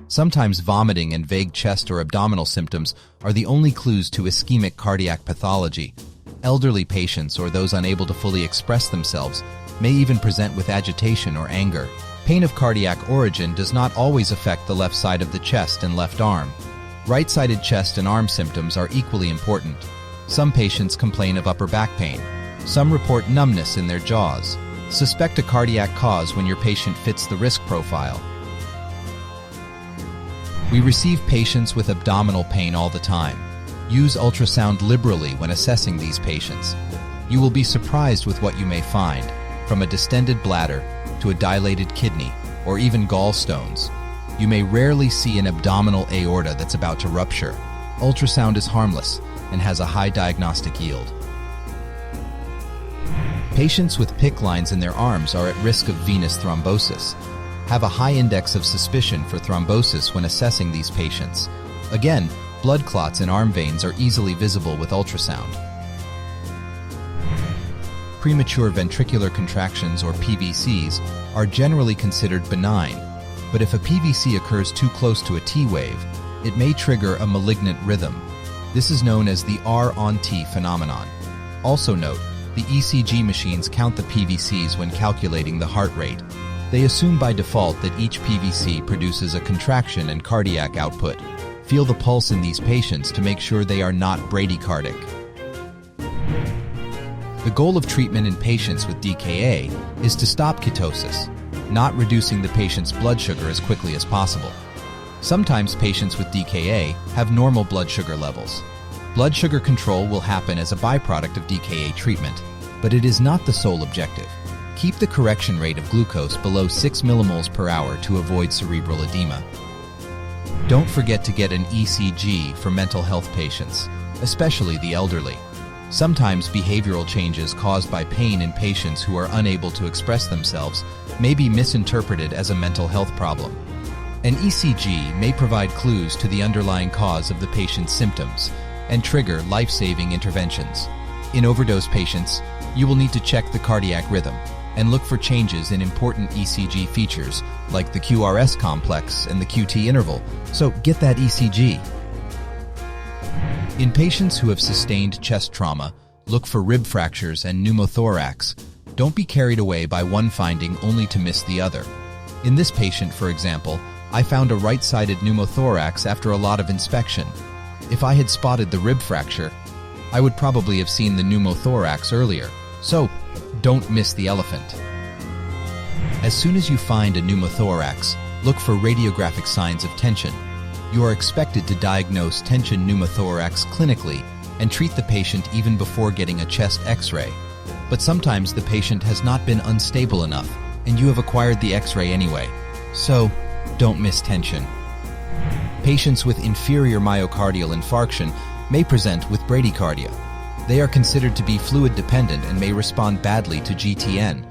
Sometimes vomiting and vague chest or abdominal symptoms are the only clues to ischemic cardiac pathology. Elderly patients or those unable to fully express themselves may even present with agitation or anger. Pain of cardiac origin does not always affect the left side of the chest and left arm. Right-sided chest and arm symptoms are equally important. Some patients complain of upper back pain. Some report numbness in their jaws. Suspect a cardiac cause when your patient fits the risk profile. We receive patients with abdominal pain all the time. Use ultrasound liberally when assessing these patients. You will be surprised with what you may find, from a distended bladder to a dilated kidney, or even gallstones. You may rarely see an abdominal aorta that's about to rupture. Ultrasound is harmless and has a high diagnostic yield. Patients with PICC lines in their arms are at risk of venous thrombosis. Have a high index of suspicion for thrombosis when assessing these patients. Again, blood clots in arm veins are easily visible with ultrasound. Premature ventricular contractions, or PVCs, are generally considered benign, but if a PVC occurs too close to a T wave, it may trigger a malignant rhythm. This is known as the R on T phenomenon. Also note, the ECG machines count the PVCs when calculating the heart rate. They assume by default that each PVC produces a contraction and cardiac output. Feel the pulse in these patients to make sure they are not bradycardic. The goal of treatment in patients with DKA is to stop ketosis, not reducing the patient's blood sugar as quickly as possible. Sometimes patients with DKA have normal blood sugar levels. Blood sugar control will happen as a byproduct of DKA treatment, but it is not the sole objective. Keep the correction rate of glucose below 6 millimoles per hour to avoid cerebral edema. Don't forget to get an ECG for mental health patients, especially the elderly. Sometimes behavioral changes caused by pain in patients who are unable to express themselves may be misinterpreted as a mental health problem. An ECG may provide clues to the underlying cause of the patient's symptoms and trigger life-saving interventions. In overdose patients, you will need to check the cardiac rhythm and look for changes in important ECG features like the QRS complex and the QT interval, so get that ECG. In patients who have sustained chest trauma, look for rib fractures and pneumothorax. Don't be carried away by one finding only to miss the other. In this patient, for example, I found a right-sided pneumothorax after a lot of inspection. If I had spotted the rib fracture, I would probably have seen the pneumothorax earlier. So, don't miss the elephant. As soon as you find a pneumothorax, look for radiographic signs of tension. You are expected to diagnose tension pneumothorax clinically and treat the patient even before getting a chest X-ray. But sometimes the patient has not been unstable enough, and you have acquired the X-ray anyway. So, don't miss tension. Patients with inferior myocardial infarction may present with bradycardia. They are considered to be fluid dependent and may respond badly to GTN.